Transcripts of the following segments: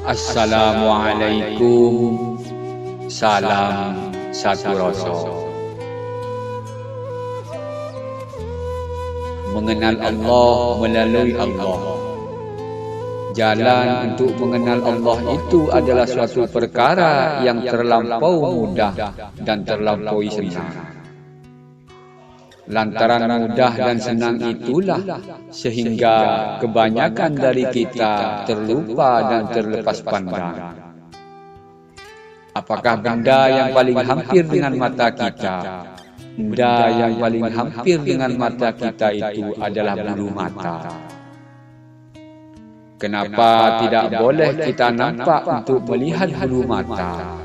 Assalamualaikum. Salam satu rasa. Mengenal Allah melalui Allah. Jalan untuk mengenal Allah itu adalah suatu perkara yang terlampau mudah dan terlampaui senang. Lantaran mudah dan senang itulah sehingga kebanyakan dari kita terlupa dan terlepas pandang. Apakah benda yang paling hampir dengan mata kita? Benda yang paling hampir dengan mata kita itu adalah bulu mata. Kenapa tidak boleh kita nampak untuk melihat bulu mata?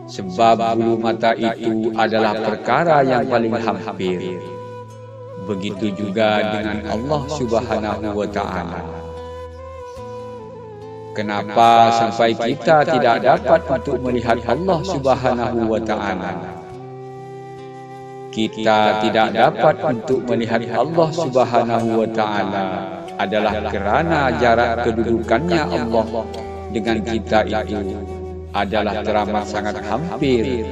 Sebab bulu mata itu adalah perkara yang paling hampir. Begitu juga dengan Allah Subhanahu wa Ta'ala. Kenapa sampai kita tidak dapat untuk melihat Allah Subhanahu wa Ta'ala? Kita tidak dapat untuk melihat Allah Subhanahu wa Ta'ala adalah kerana jarak kedudukannya Allah dengan kita itu adalah teramat sangat hampir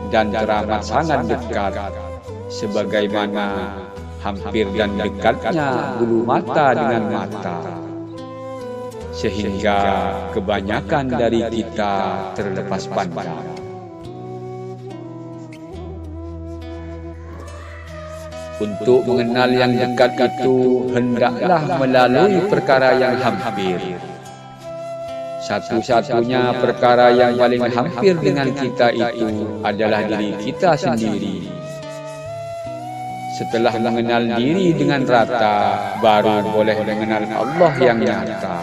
dan teramat sangat dekat, sebagaimana hampir dan dekatnya bulu mata dengan mata, sehingga kebanyakan dari kita terlepas pandang. Untuk mengenal yang dekat itu hendaklah melalui perkara yang hampir. Satu-satunya perkara yang paling hampir dengan kita itu adalah diri kita sendiri. Setelah mengenal diri dengan rata, baru boleh mengenal Allah yang nyata.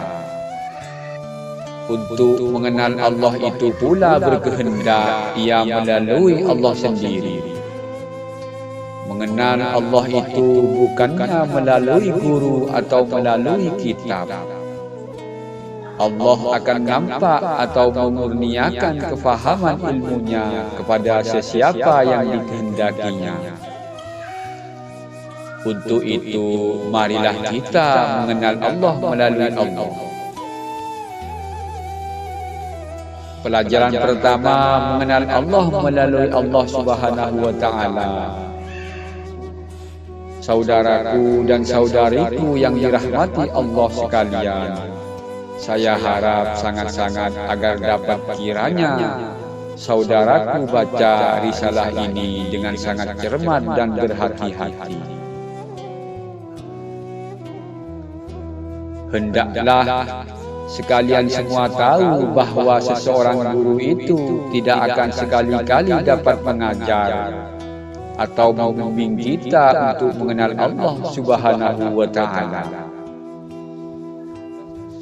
Untuk mengenal Allah itu pula berkehendak ia melalui Allah sendiri. Mengenal Allah itu bukannya melalui guru atau melalui kitab. Allah akan nampak atau memurniakan kefahaman ilmunya kepada sesiapa yang dikehendakinya. Untuk itu, marilah kita mengenal Allah melalui Allah. Pelajaran pertama, mengenal Allah melalui Allah Subhanahu wa Ta'ala. Saudaraku dan saudariku yang dirahmati Allah sekalian, saya harap sangat-sangat agar dapat kiranya saudaraku baca risalah ini dengan sangat cermat dan berhati-hati. Hendaklah sekalian semua tahu bahawa seseorang guru itu tidak akan sekali-kali dapat mengajar atau membimbing kita untuk mengenal Allah Subhanahu wa Ta'ala.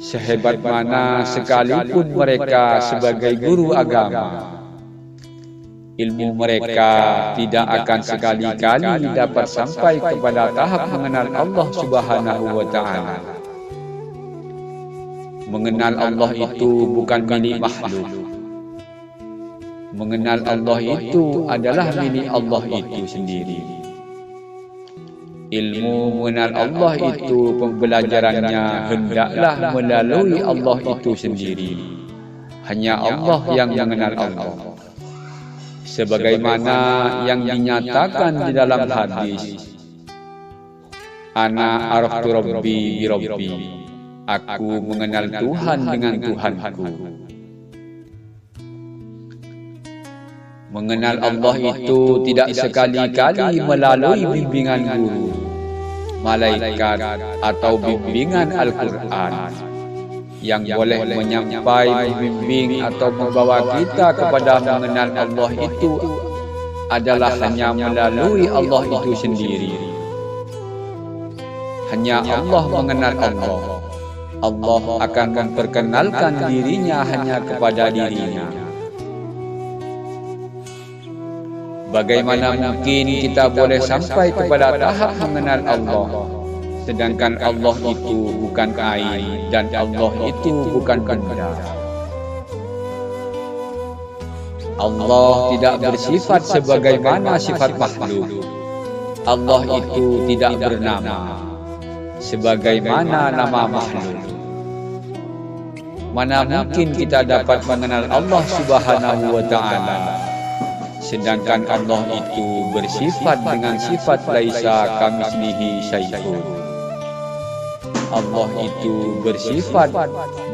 Sehebat mana sekalipun mereka sebagai guru agama, ilmu mereka tidak akan sekali-kali dapat sampai kepada tahap mengenal Allah Subhanahu wa Ta'ala. Mengenal Allah itu bukan milik makhluk. Mengenal Allah itu adalah milik Allah itu sendiri. Ilmu mengenal Allah itu pembelajarannya hendaklah melalui Allah itu sendiri. Hanya Allah yang mengenal Allah. Sebagaimana yang dinyatakan di dalam hadis, Ana araftu Rabbi bi Rabbi. Aku mengenal Tuhan dengan Tuhanku. Mengenal Allah itu tidak sekali-kali melalui bimbingan guru, malaikat atau bimbingan Al-Quran yang boleh menyampai, membimbing atau membawa kita kepada mengenal Allah itu adalah hanya melalui Allah itu sendiri. Hanya Allah mengenal Allah. Allah akan memperkenalkan dirinya hanya kepada dirinya. Bagaimana mungkin kita boleh sampai kepada tahap mengenal Allah, sedangkan Allah itu bukan air dan Allah itu bukan benda. Allah tidak bersifat sebagaimana sifat makhluk. Allah itu tidak bernama sebagaimana nama makhluk. Mana mungkin kita dapat mengenal Allah Subhanahu wa Ta'ala, sedangkan Allah itu bersifat dengan sifat laisa kamitslihi syai'un. Allah itu bersifat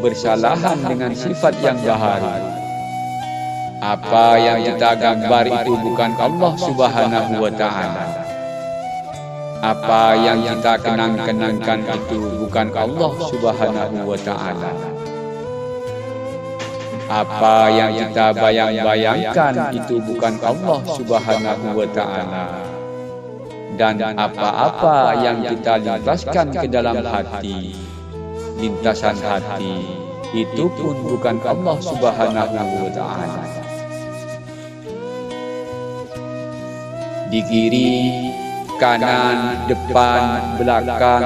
bersalahan dengan sifat yang baharu. Apa yang kita gambar itu bukan Allah Subhanahu wa Ta'ala. Apa yang kita kenang-kenangkan itu bukan Allah Subhanahu wa Ta'ala. Apa yang kita bayang-bayangkan itu bukan Allah Subhanahu wa Ta'ala. Dan apa-apa yang kita lintaskan ke dalam hati, lintasan hati, itu pun bukan Allah Subhanahu wa Ta'ala. Di kiri, kanan, depan, belakang,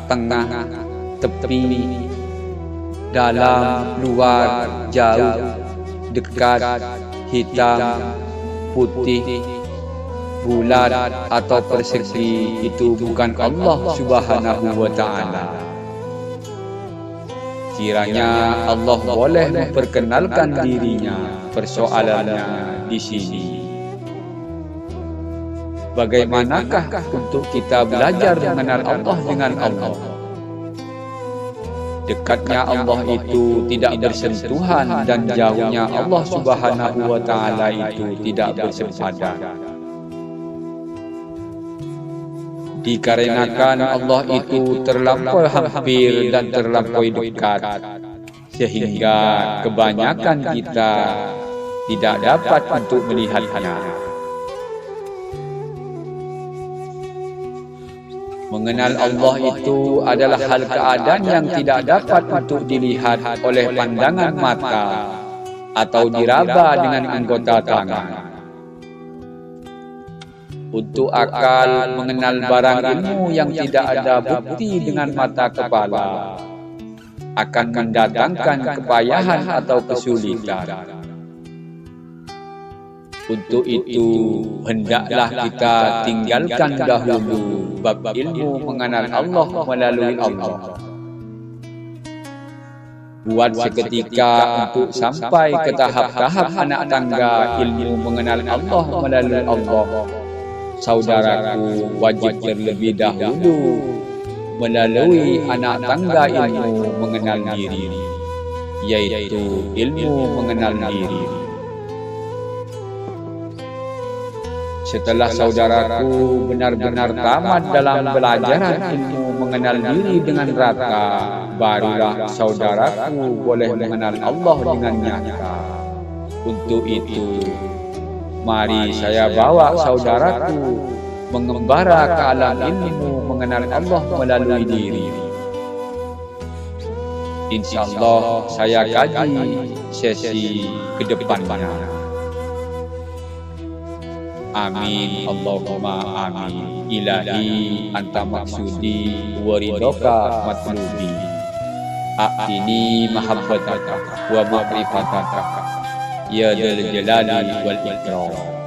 tengah, tepi, dalam, luar, jauh, dekat, hitam, putih, bulat atau persegi, itu bukan Allah Subhanahu wa Ta'ala. Kiranya Allah boleh memperkenalkan dirinya. Persoalannya di sini, bagaimanakah untuk kita belajar mengenal Allah dengan Allah? Dekatnya Allah itu tidak bersentuhan dan jauhnya Allah Subhanahu wa Ta'ala itu tidak bersepadan. Dikarenakan Allah itu terlampau hampir dan terlampau dekat, sehingga kebanyakan kita tidak dapat untuk melihatnya. Mengenal Allah itu adalah hal keadaan yang tidak dapat untuk dilihat oleh pandangan mata atau diraba dengan anggota tangan. Untuk akal mengenal barang ilmu yang tidak ada bukti dengan mata kepala akan mendatangkan kepayahan atau kesulitan. Untuk itu, hendaklah kita tinggalkan dahulu bab ilmu mengenal Allah melalui Allah. Buat seketika untuk sampai ke tahap-tahap anak tangga ilmu mengenal Allah melalui Allah. Saudaraku wajib terlebih dahulu melalui anak tangga ilmu mengenal diri, yaitu ilmu mengenal diri. Setelah saudaraku benar-benar tamat dalam belajaran ilmu mengenal diri dengan rata, barulah saudaraku boleh mengenal Allah dengan nyata. Untuk itu, mari saya bawa saudaraku mengembara ke alam ilmu mengenal Allah melalui diri. InsyaAllah saya kaji sesi ke depannya. Amin, Allahumma amin. Ilahi anta maksudi wa ridhoka matlubi. A'tini mahabbataka wa ma'rifataka ya dzal jalali wal ikram.